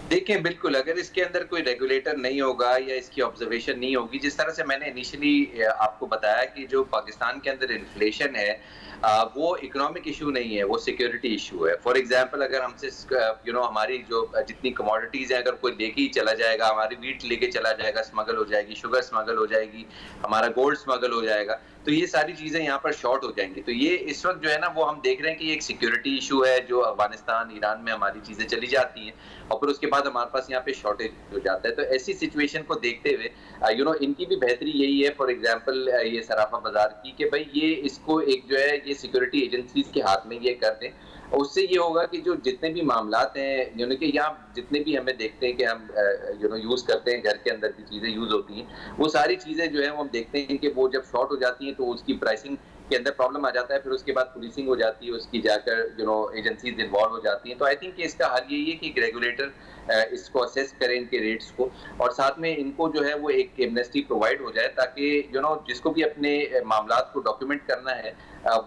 देखिए, बिल्कुल, अगर इसके अंदर कोई रेगुलेटर नहीं होगा या इसकी ऑब्जर्वेशन नहीं होगी, जिस तरह से मैंने इनिशियली आपको बताया कि जो पाकिस्तान के अंदर इन्फ्लेशन है, वो इकोनॉमिक इशू नहीं है, वो सिक्योरिटी इशू है। फॉर एग्जांपल, अगर हमसे हमारी जो जितनी कमोडिटीज़ हैं, अगर कोई लेके ही चला जाएगा, हमारी व्हीट लेके चला जाएगा, स्मगल हो जाएगी, शुगर स्मगल हो जाएगी, हमारा गोल्ड स्मगल हो जाएगा, तो ये सारी चीज़ें यहाँ पर शॉर्ट हो जाएंगी। तो ये इस वक्त जो है ना, वो हम देख रहे हैं कि ये एक सिक्योरिटी इशू है, जो अफगानिस्तान, ईरान में हमारी चीज़ें चली जाती हैं और फिर उसके बाद हमारे पास यहाँ पे शॉर्टेज हो जाता है। तो ऐसी सिचुएशन को देखते हुए इनकी भी बेहतरी यही है, फॉर एग्जांपल ये सराफा बाजार की, कि भाई ये इसको एक जो है ये सिक्योरिटी एजेंसीज के हाथ में ये कर दें। उससे ये होगा कि जो जितने भी मामलात हैं, कि यहाँ जितने भी हमें देखते हैं कि हम यूज करते हैं, घर के अंदर की चीजें यूज होती हैं, वो सारी चीजें जो है वो हम देखते हैं कि वो जब शॉर्ट हो जाती हैं तो उसकी प्राइसिंग के अंदर प्रॉब्लम आ जाता है, फिर उसके बाद पुलिसिंग हो जाती है, उसकी जाकर एजेंसीज इन्वॉल्व हो जाती हैं। तो आई थिंक इसका हल यही है कि रेगुलेटर इसको असेस करें, इनके रेट्स को, और साथ में इनको जो है वो एक एमनेस्टी प्रोवाइड हो जाए, ताकि जिसको भी अपने मामलात को डॉक्यूमेंट करना है,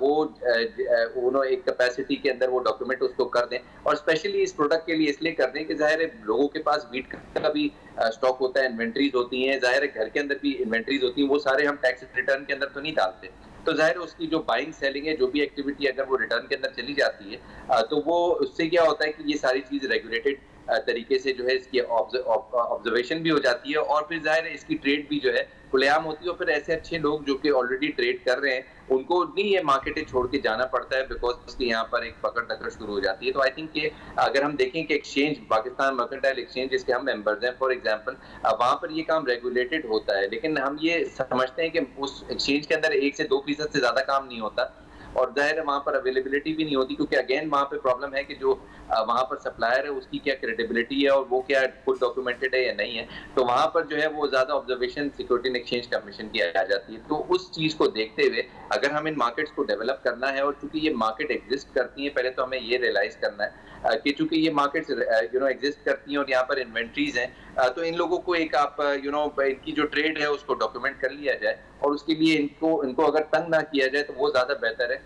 वो एक कैपेसिटी के अंदर वो डॉक्यूमेंट उसको कर दें। और स्पेशली इस प्रोडक्ट के लिए इसलिए कर दें कि जाहिर है लोगों के पास व्हीट का भी स्टॉक होता है, इन्वेंट्रीज होती हैं, जाहिर है घर के अंदर भी इन्वेंट्रीज होती हैं, वो सारे हम टैक्स रिटर्न के अंदर तो नहीं डालते। तो जाहिर है उसकी जो बाइंग सेलिंग है, जो भी एक्टिविटी अगर वो रिटर्न के अंदर चली जाती है, तो वो उससे क्या होता है कि ये सारी चीज रेगुलेटेड तरीके से जो है इसकी ऑब्जर्वेशन भी हो जाती है, और फिर जाहिर है इसकी ट्रेड भी जो है खुलेआम होती है। और फिर ऐसे अच्छे लोग जो कि ऑलरेडी ट्रेड कर रहे हैं, उनको नहीं ये मार्केटें छोड़ के जाना पड़ता है, बिकॉज उसकी यहाँ पर एक पकड़ दकड़ शुरू हो जाती है। तो आई थिंक कि अगर हम देखें कि एक्सचेंज, पाकिस्तान मर्केंटाइल एक्सचेंज जिसके हम मेंबर्स हैं फॉर एग्जांपल, वहाँ पर ये काम रेगुलेटेड होता है, लेकिन हम ये समझते हैं कि उस एक्सचेंज के अंदर 1 से 2% से ज्यादा काम नहीं होता, और जाहिर है वहाँ पर अवेलेबिलिटी भी नहीं होती, क्योंकि अगेन वहाँ पे प्रॉब्लम है कि जो वहाँ पर सप्लायर है उसकी क्या क्रेडिबिलिटी है और वो क्या खुद डॉक्यूमेंटेड है या नहीं है। तो वहाँ पर जो है वो ज्यादा observation security and exchange commission की आ जाती है। तो उस चीज को देखते हुए अगर हम इन मार्केट्स को डेवलप करना है, और चूंकि ये मार्केट एग्जिस्ट करती है, पहले तो हमें ये रियलाइज करना है कि चूंकि ये मार्केट्स एग्जिस्ट करती हैं और यहाँ पर इन्वेंट्रीज हैं, तो इन लोगों को एक आप इनकी जो ट्रेड है उसको डॉक्यूमेंट कर लिया जाए, और उसके लिए इनको अगर तंग ना किया जाए तो वो ज्यादा बेहतर है,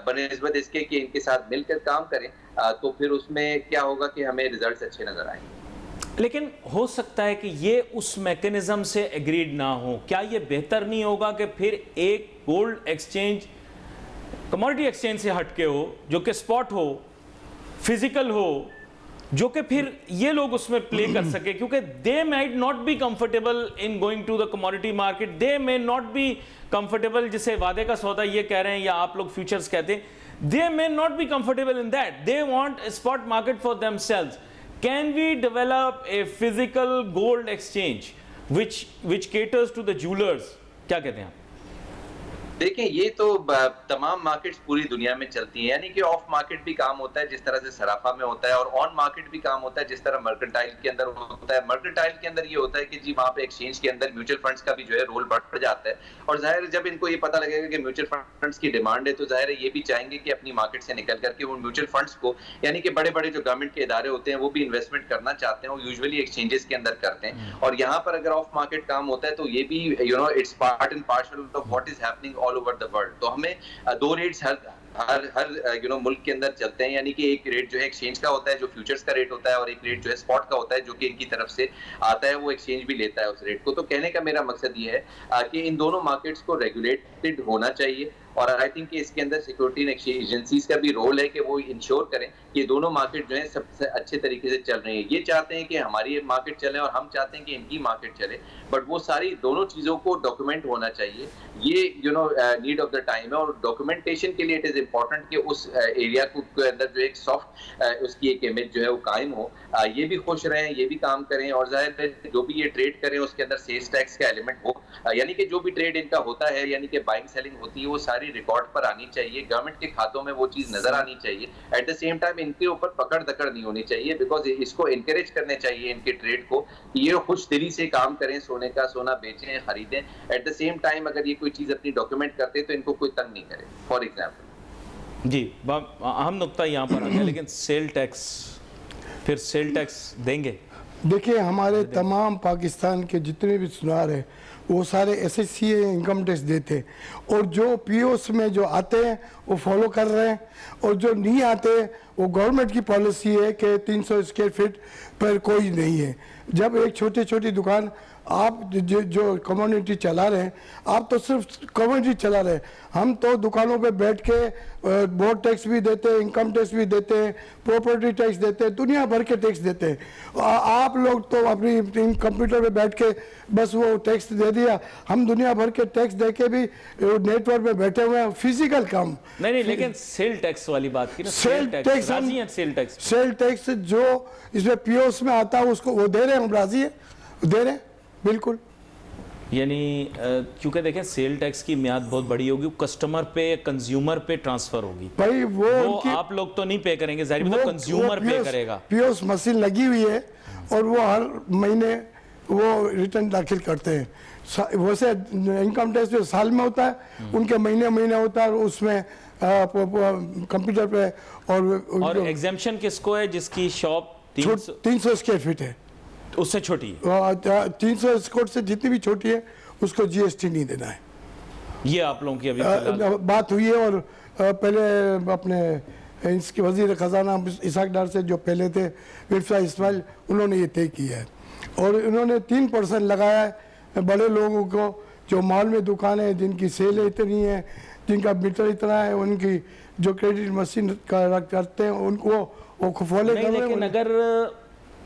बनिस्बत इसके कि इनके साथ मिलकर काम करें। तो फिर उसमें क्या होगा कि हमें रिजल्ट्स अच्छे नजर आएंगे। लेकिन हो सकता है कि ये उस मैकेनिज्म से एग्रीड ना हो। क्या ये बेहतर नहीं होगा कि फिर एक गोल्ड एक्सचेंज कमोडिटी एक्सचेंज से हटके हो, जो कि स्पॉट हो, फिजिकल हो, जो कि फिर ये लोग उसमें प्ले कर सके? क्योंकि they might not be comfortable in going to the commodity market, they may not be comfortable, जिसे वादे का सौदा ये कह रहे हैं या आप लोग फ्यूचर्स कहते हैं, they may not be comfortable in that. They want a spot market for themselves. Can we develop a physical gold exchange which caters to the jewelers? क्या कहते हैं आप? देखिए, ये तो तमाम मार्केट्स पूरी दुनिया में चलती हैं, यानी कि ऑफ मार्केट भी काम होता है जिस तरह से सराफा में होता है, और ऑन मार्केट भी काम होता है जिस तरह मर्केंटाइल के अंदर होता है। मर्केंटाइल के अंदर ये होता है कि जी वहाँ पे एक्सचेंज के अंदर म्यूचुअल फंड्स का भी जो है रोल बढ़ जाता है, और जाहिर जब इनको ये पता लगेगा कि म्यूचुअल फंड्स की डिमांड है, तो जाहिर है ये भी चाहेंगे कि अपनी मार्केट से निकल करके उन म्यूचुअल फंड्स को, यानी कि बड़े बड़े जो गवर्नमेंट के इदारे होते हैं वो भी इन्वेस्टमेंट करना चाहते हैं, वो यूजुअली एक्सचेंजेस के अंदर करते हैं। और यहाँ पर अगर ऑफ मार्केट काम होता है तो ये भी it's part and parcel of what is happening all over the world. तो हमें 2 रेट्स हर मुल्क के अंदर चलते हैं, यानी कि एक रेट जो है एक्सचेंज का होता है, जो फ्यूचर्स का रेट होता है, और एक रेट जो है स्पॉट का होता है, जो कि इनकी तरफ से आता है, वो एक्सचेंज भी लेता है उस रेट को। तो कहने का मेरा मकसद ये है कि इन दोनों मार्केट्स को रेगुलेटेड होना चाहिए, और आई थिंक कि इसके अंदर सिक्योरिटी एंड एक्सचेंज एजेंसीज का भी रोल है कि वो इंश्योर करें कि दोनों मार्केट जो है सबसे अच्छे तरीके से चल रहे हैं। ये चाहते हैं कि हमारी मार्केट चले और हम चाहते हैं कि इनकी मार्केट चले, बट वो सारी दोनों चीजों को डॉक्यूमेंट होना चाहिए। ये नीड ऑफ द टाइम है, और डॉक्यूमेंटेशन के लिए इट इज इम्पोर्टेंट कि उस एरिया के अंदर जो एक सॉफ्ट उसकी एक इमेज जो है वो कायम हो, ये भी खुश रहें, ये भी काम करें, और जाहिर है जो भी ये ट्रेड करें उसके अंदर सेल्स टैक्स का एलिमेंट हो, यानी कि जो भी ट्रेड इनका होता है, यानी कि बाइंग सेलिंग होती है, वो सारी रिकॉर्ड पर आनी चाहिए, गवर्नमेंट के खातों में वो चीज नजर आनी चाहिए। एट द सेम टाइम इनके ऊपर पकड़ दकड़ नहीं होनी चाहिए, बिकॉज इसको एनकरेज करने चाहिए इनके ट्रेड को, ये खुश दिली से काम करें, सोने का सोना बेचें, खरीदें। एट द सेम टाइम अगर ये कोई चीज अपनी डॉक्यूमेंट करते हैं तो इनको कोई तंग नहीं करे, फॉर एग्जाम्पल। जी, अहम नुकता यहाँ पर आ गया, लेकिन सेल टैक्स, फिर सेल टैक्स देंगे? देखिए हमारे तमाम पाकिस्तान के जितने भी सुनार हैं वो सारे SSC इनकम टैक्स देते हैं, और जो POs में जो आते हैं वो फॉलो कर रहे हैं, और जो नहीं आते वो गवर्नमेंट की पॉलिसी है कि 300 स्क्वायर फीट पर कोई नहीं है। जब एक छोटी छोटी दुकान आप जो कम्युनिटी चला रहे हैं, आप तो सिर्फ कम्युनिटी चला रहे हैं, हम तो दुकानों पे बैठ के बोर्ड टैक्स भी देते हैं, इनकम टैक्स भी देते हैं, प्रॉपर्टी टैक्स देते हैं, दुनिया भर के टैक्स देते हैं। आप लोग तो अपनी कंप्यूटर पे बैठ के बस वो टैक्स दे दिया, हम दुनिया भर के टैक्स दे के भी नेटवर्क पे बैठे हुए हैं, फिजिकल काम नहीं, लेकिन सेल टैक्स वाली बात की ना, सेल टैक्स सेल टैक्स जो इसमें POs में आता है उसको वो दे रहे हैं, हम राजी है, दे रहे हैं बिल्कुल। यानी क्योंकि देखें सेल टैक्स की म्याद बहुत बड़ी होगी, कस्टमर पे कंज्यूमर पे ट्रांसफर होगी भाई वो आप लोग तो नहीं पे करेंगे, जाहिर है कंज्यूमर पे करेगा। POs मशीन लगी हुई है और वो हर महीने वो रिटर्न दाखिल करते हैं। वैसे इनकम टैक्स जो साल में होता है उनके महीने महीने होता है, उसमें कंप्यूटर पे और एग्जेम्पशन किसको है जिसकी शॉप 300 स्क्वायर फीट है, उससे छोटी 300 स्क्वायर से जितनी भी छोटी है उसको GST नहीं देना है। ये आप लोगों की अभी बात हुई है, और पहले अपने इसके वजीर खजाना इसाक डार से जो पहले थे मिर्जा इस्माइल, उन्होंने ये तय किया है, और उन्होंने 3% लगाया है बड़े लोगों को, जो मॉल में दुकानें हैं जिनकी सेलें इतनी है, जिनका मीटर इतना है, उनकी जो क्रेडिट मशीन करते हैं उनको वो फॉलो कर रहे हैं। लेकिन अगर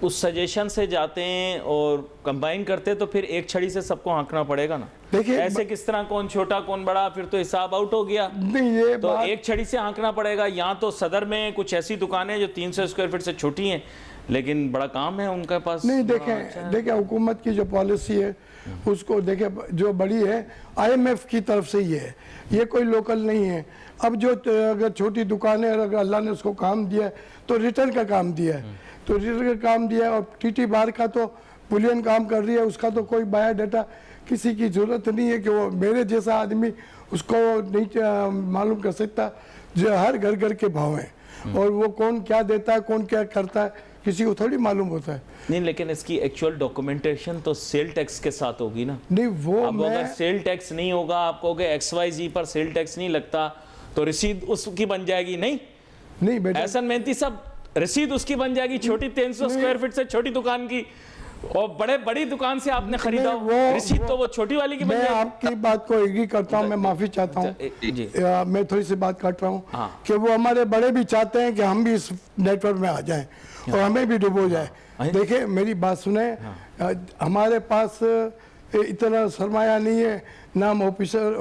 उस सजेशन से जाते हैं और कंबाइन करते हैं तो फिर एक छड़ी से सबको हाँकना पड़ेगा ना। देखिए ऐसे किस तरह कौन छोटा कौन बड़ा, फिर तो हिसाब आउट हो गया। नहीं, ये तो एक छड़ी से हाँकना पड़ेगा। यहाँ तो सदर में कुछ ऐसी दुकानें जो 300 स्क्वायर फीट से छोटी हैं लेकिन बड़ा काम है उनके पास। नहीं, देखें हुकूमत की जो पॉलिसी है उसको देखें, जो बड़ी है IMF की तरफ से ही है, ये कोई लोकल नहीं है। अब जो अगर छोटी दुकान है, अगर अल्लाह ने उसको काम दिया है तो रिटर्न का काम दिया है, तो रिटर्न का काम दिया है, और TT बार का तो बुलियन काम कर रही है, उसका तो कोई बायोडाटा किसी की ज़रूरत नहीं है कि वो मेरे जैसा आदमी उसको नहीं मालूम कर सकता। जो हर घर घर के भाव हैं, और वो कौन क्या देता है, कौन क्या करता है, किसी को थोड़ी मालूम होता है। नहीं, लेकिन इसकी एक्चुअल डॉक्यूमेंटेशन तो सेल टैक्स के साथ होगी ना। नहीं, वो अब अगर सेल टैक्स नहीं होगा, आप कहोगे XYZ पर सेल टैक्स नहीं लगता, तो रसीद उसकी बन जाएगी। नहीं बेटा, एहसन मेहनती साहब, रसीद उसकी बन जाएगी छोटी 300 स्क्वायर फीट से छोटी दुकान की, और बड़ी दुकान से आपने खरीदा, रसीद तो वो छोटी वाली की बन जाएगी। मैं आपकी बात को एग्री करता हूँ, मैं माफी चाहता हूँ, मैं थोड़ी सी बात काट रहा हूँ कि वो हमारे बड़े भी चाहते हैं कि हम भी इस नेटवर्क में आ जाएं और हमें भी डुबो जाए। देखिए मेरी बात सुने, हमारे पास इतना सरमाया नहीं है ना, हम ऑफिसर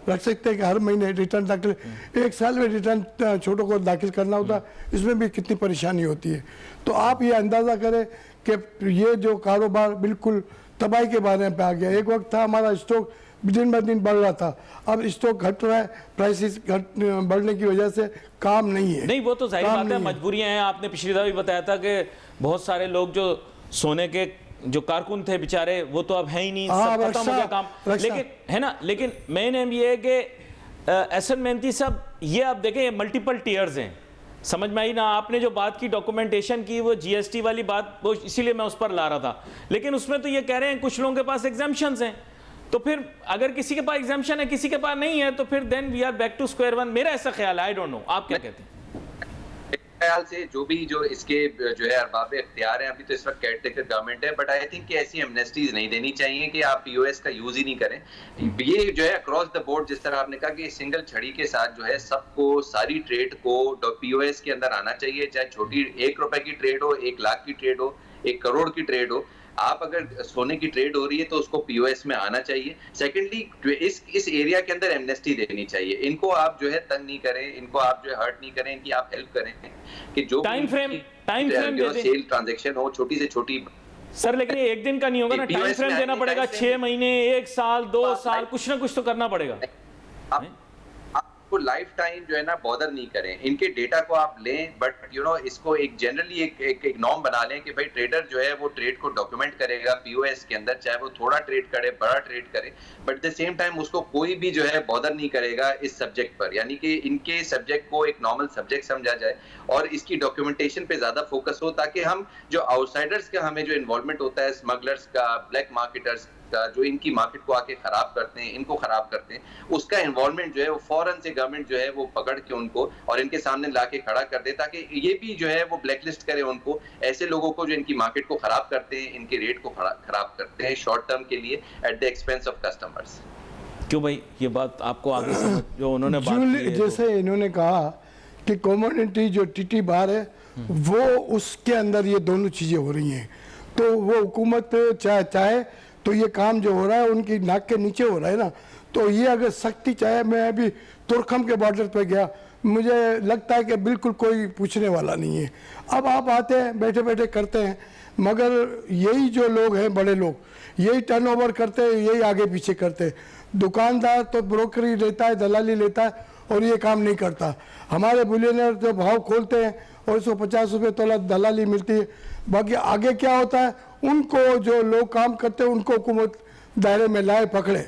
रख सकते हैं कि हर महीने रिटर्न दाखिल, एक साल में रिटर्न छोटों को दाखिल करना होता है, इसमें भी कितनी परेशानी होती है। तो आप ये अंदाज़ा करें कि ये जो कारोबार बिल्कुल तबाही के बारे में आ गया। एक वक्त था हमारा स्टॉक दिन ब दिन बढ़ रहा था, अब स्टॉक घट रहा है, प्राइसेस बढ़ने की वजह से काम नहीं है। नहीं, वो तो जाहिर बात है, मजबूरियां हैं। आपने पिछली दफा भी बताया था कि बहुत सारे लोग जो सोने के जो कारकुन थे बेचारे, वो तो अब है ही नहीं, सब खत्म हो गया काम, लेकिन है ना। लेकिन मेन एम ये है कि एहसन मेहनती साहब, ये आप देखें मल्टीपल टीयर्स हैं, समझ में आई ना। आपने जो बात की डॉक्यूमेंटेशन की, वो GST वाली बात, वो इसीलिए मैं उस पर ला रहा था। लेकिन उसमें तो ये कह रहे हैं कुछ लोगों के पास एग्जाम्पशंस हैं, तो फिर अगर किसी के पास एग्जाम्पशन है, किसी के पास नहीं है, तो फिर then we are back to square one. मेरा ऐसा ख्याल है, आई डोंट नो, आप क्या कहते हैं? ख्याल से जो इसके जो है अरबाब इख्तियार हैं, अभी तो इस वक्त केयरटेकर गवर्नमेंट है, बट आई थिंक कि ऐसी एमनेस्टीज नहीं देनी चाहिए कि आप POS का यूज ही नहीं करें। ये जो है अक्रॉस द बोर्ड, जिस तरह आपने कहा कि सिंगल छड़ी के साथ जो है सबको, सारी ट्रेड को POS के अंदर आना चाहिए, चाहे छोटी 1 रुपए की ट्रेड हो, 1 लाख की ट्रेड हो, 1 करोड़ की ट्रेड हो। आप अगर सोने की ट्रेड हो रही है तो उसको POS में आना चाहिए। सेकेंडली, इस एरिया के अंदर एमनेस्टी देनी चाहिए। इनको आप जो है तंग नहीं करें, इनको आप जो है हर्ट नहीं करें, इनकी आप हेल्प करें कि जो टाइम फ्रेम सेल ट्रांजैक्शन हो, छोटी से छोटी। सर लेकिन ये एक दिन का नहीं होगा ना, टाइम फ्रेम देना पड़ेगा, 6 महीने, 1 साल, 2 साल, कुछ ना कुछ तो करना पड़ेगा। इनको लाइफ टाइम जो है ना बॉदर नहीं करें, इनके डेटा को आप लें, बट इसको एक जनरली एक नॉर्म बना लें कि भाई ट्रेडर जो है वो ट्रेड को डॉक्यूमेंट करेगा पीओएस के अंदर, चाहे वो थोड़ा ट्रेड करे बड़ा ट्रेड करे, but at the same time उसको कोई भी जो है बॉदर नहीं करेगा इस सब्जेक्ट पर, यानी कि इनके सब्जेक्ट को एक नॉर्मल सब्जेक्ट समझा जाए और इसकी डॉक्यूमेंटेशन पे ज्यादा फोकस हो, ताकि हम जो आउटसाइडर्स का हमें जो इन्वॉल्वमेंट होता है, स्मगलर्स का, ब्लैक मार्केटर्स का, जो इनकी मार्केट को आके खराब करते हैं, इनको खराब करते हैं, उसका इन्वॉल्वमेंट जो है वो फौरन से गवर्नमेंट जो है वो पकड़ के उनको और इनके सामने लाके खड़ा कर दे, ताकि ये भी जो है वो ब्लैकलिस्ट करे उनको, ऐसे लोगों को जो इनकी मार्केट को खराब करते हैं, इनके रेट को खराब करते हैं शॉर्ट टर्म के लिए at the expense of customers. क्यों भाई, ये बात आपको आगे समझ जो उन्होंने बात की है, जैसे इन्होंने कहा कि कमोडिटी जो टीटी बार है वो उसके अंदर ये दोनों चीज़ें हो रही हैं, तो वो हुकूमत चाहे तो ये काम जो हो रहा है उनकी नाक के नीचे हो रहा है ना, तो ये अगर सख्ती चाहे, मैं अभी तुर्खम के बॉर्डर पे गया, मुझे लगता है कि बिल्कुल कोई पूछने वाला नहीं है। अब आप आते हैं बैठे बैठे करते हैं, मगर यही जो लोग हैं बड़े लोग, यही टर्नओवर करते हैं, यही आगे पीछे करते हैं। दुकानदार तो ब्रोकरी लेता है, दलाली लेता है और ये काम नहीं करता। हमारे बुलियनर जो भाव खोलते हैं और 150 रुपये तोला दलाली मिलती है, बाकी आगे क्या होता है उनको जो लोग काम करते हैं उनको हुकूमत दायरे में लाए पकड़े।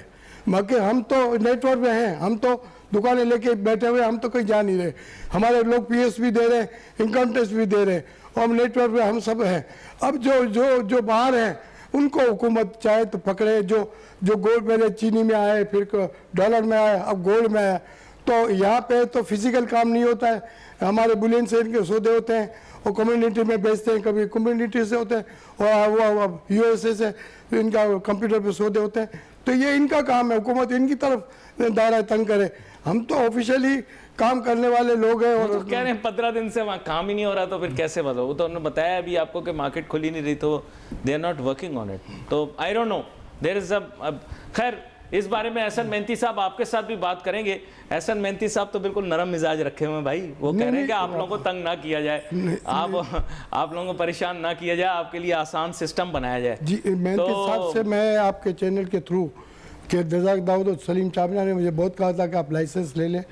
बाकी हम तो नेटवर्क में हैं, हम तो दुकानें लेके बैठे हुए, हम तो कहीं जा नहीं रहे, हमारे लोग पीएस भी दे रहे हैं, इनकम टैक्स भी दे रहे हैं और हम नेटवर्क में हम सब हैं। अब जो बाहर हैं उनको हुकूमत चाहे तो पकड़े, जो गोल्ड पहले चीनी में आए, फिर डॉलर में आए, अब गोल्ड में आया, तो यहाँ पे तो फिजिकल काम नहीं होता है, हमारे बुलियन से इनके सौदे होते हैं और कम्युनिटी में बेचते हैं, कभी कम्युनिटी से होते हैं और वो यूएसए से इनका कंप्यूटर पे सौदे होते हैं, तो ये इनका काम है, हुकूमत इनकी तरफ दायरा तंग करे। हम तो ऑफिशियली काम करने वाले लोग हैं और तो कह रहे हैं 15 दिन से वहाँ काम ही नहीं हो रहा, तो फिर कैसे बताओ? वो तो उन्होंने बताया अभी आपको कि मार्केट खुली नहीं रही, तो they are not working on it, तो I don't know there is खैर इस बारे में एहसन मेहंती साहब आपके साथ भी बात करेंगे। एहसन मेहंती साहब तो बिल्कुल नरम मिजाज रखे हुए हैं भाई, वो कह रहे हैं कि आप लोगों को तंग ना किया जाए, आप लोगों को परेशान ना किया जाए, आपके लिए आसान सिस्टम बनाया जाए। जी मेहंती साहब से मैं आपके चैनल के थ्रू कि रज़ाक दाऊद और सलीम चाबना ने मुझे बहुत कहा था कि आप लाइसेंस ले लें,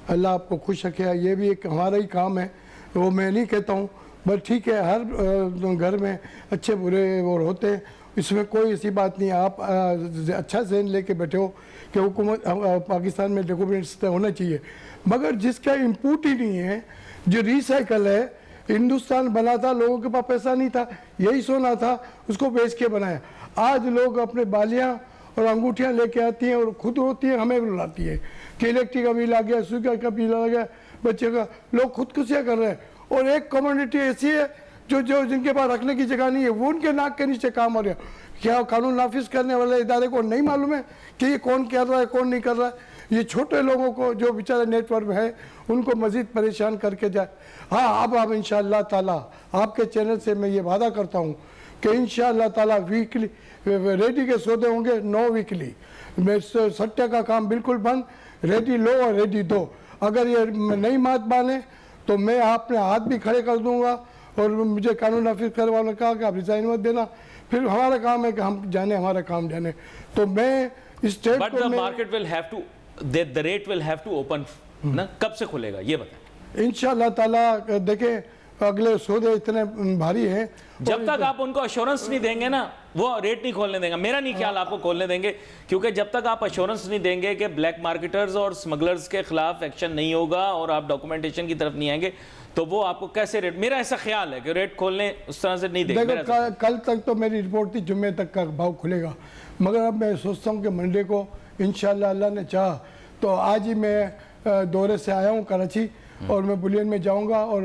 अल्लाह आपको खुश रखे, ये भी एक हमारा ही काम है, वो मैं नहीं कहता हूँ, बट ठीक है, हर घर में अच्छे बुरे और होते हैं, इसमें कोई ऐसी बात नहीं है। आप अच्छा जहन लेके बैठे हो कि हुकूमत पाकिस्तान में डॉक्यूमेंट्स होना चाहिए, मगर जिसका इनपुट ही नहीं है, जो रिसाइकल है, हिंदुस्तान बना था, लोगों के पास पैसा नहीं था, यही सोना था, उसको बेच के बनाया। आज लोग अपने बालियाँ और अंगूठियाँ लेके आती हैं और खुद होती हैं, हमें रुलाती है कि इलेक्ट्रिक का बिल आ गया, शुगर का बिल आ गया, बच्चे का, लोग खुदकुशियाँ कर रहे हैं। और एक कम्युनिटी ऐसी है जो जिनके पास रखने की जगह नहीं है, वो उनके नाक के नीचे काम हो रहा है। क्या कानून नाफिज करने वाले इदारे को नहीं मालूम है कि ये कौन कर रहा है, कौन नहीं कर रहा है? ये छोटे लोगों को जो बेचारे नेटवर्क में है उनको मज़ीद परेशान करके जाए। हाँ, अब इंशाअल्लाह ताला आपके चैनल से मैं ये वादा करता हूँ कि इंशाअल्लाह ताला वीकली रेडी के सौदे होंगे, 9 वीकली। मैं सट्टे का काम बिल्कुल बंद, रेडी लो और रेडी दो। अगर ये नहीं बात माने तो मैं अपने हाथ भी खड़े कर दूंगा और मुझे कानून नाफिज करने वालों ने कहा कि आप रिजाइन मत देना, फिर हमारा काम है कि हम जाने, हमारा काम जाने। तो मैं state but the market will have to, the rate will have to open ना, कब से खुलेगा ये बताएं। इंशाअल्लाह ताला देखें, अगले सौदे इतने भारी हैं, जब तक आप उनको अश्योरेंस नहीं देंगे ना, वो रेट नहीं खोलने देंगे। मेरा नहीं ख्याल आपको खोलने देंगे, क्योंकि जब तक आप अश्योरेंस नहीं देंगे कि ब्लैक मार्केटर्स और स्मगलर्स के खिलाफ एक्शन नहीं होगा और आप डॉक्यूमेंटेशन की तरफ नहीं आएंगे, तो वो आपको कैसे रेट, मेरा ऐसा ख्याल है कि रेट खोलने उस तरह से नहीं देंगे। कल तक तो मेरी रिपोर्ट थी जुम्मे तक का भाव खुलेगा, मगर अब मैं सोचता हूँ कि मंडे को इंशाल्लाह अल्लाह ने चाहा तो आज ही मैं दौरे से आया हूँ कराची और मैं बुलियन में जाऊंगा और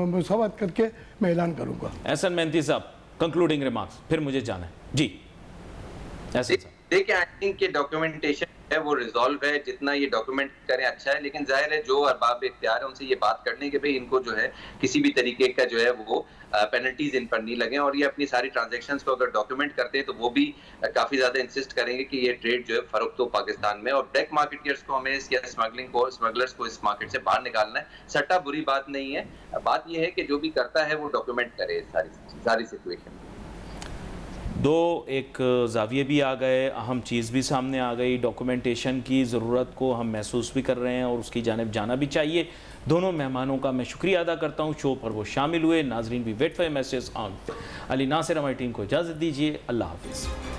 मुसावत करके मैं ऐलान करूंगा। एहसन मेहंती साहब, कंक्लूडिंग रिमार्क्स, फिर मुझे जाना है जी। एहसन साहब, देखिए, आई थिंक कि डॉक्यूमेंटेशन है वो रिजॉल्व है, जितना ये डॉक्यूमेंट करें अच्छा है, लेकिन जाहिर है जो अरबाब इख्तियार है उनसे ये बात करने के भाई इनको जो है किसी भी तरीके का जो है वो पेनल्टीज इन पर नहीं लगे, और ये अपनी सारी ट्रांजैक्शंस को अगर डॉक्यूमेंट करते हैं तो वो भी काफी ज्यादा इंसिस्ट करेंगे कि ये ट्रेड जो है फरोख्त हो पाकिस्तान में, और ब्लैक मार्केटर्स को हमें या स्मगलर्स को इस मार्केट से बाहर निकालना है। सट्टा बुरी बात नहीं है, बात ये है कि जो भी करता है वो डॉक्यूमेंट करे सारी सिचुएशन। दो एक जाविये भी आ गए, अहम चीज़ भी सामने आ गई, डॉक्यूमेंटेशन की ज़रूरत को हम महसूस भी कर रहे हैं और उसकी जानिब जाना भी चाहिए। दोनों मेहमानों का मैं शुक्रिया अदा करता हूँ, शो पर वो शामिल हुए। नाजरीन भी wait for message on. Ali Nasir हमारी टीम को इजाज़त दीजिए, अल्लाह हाफिज़।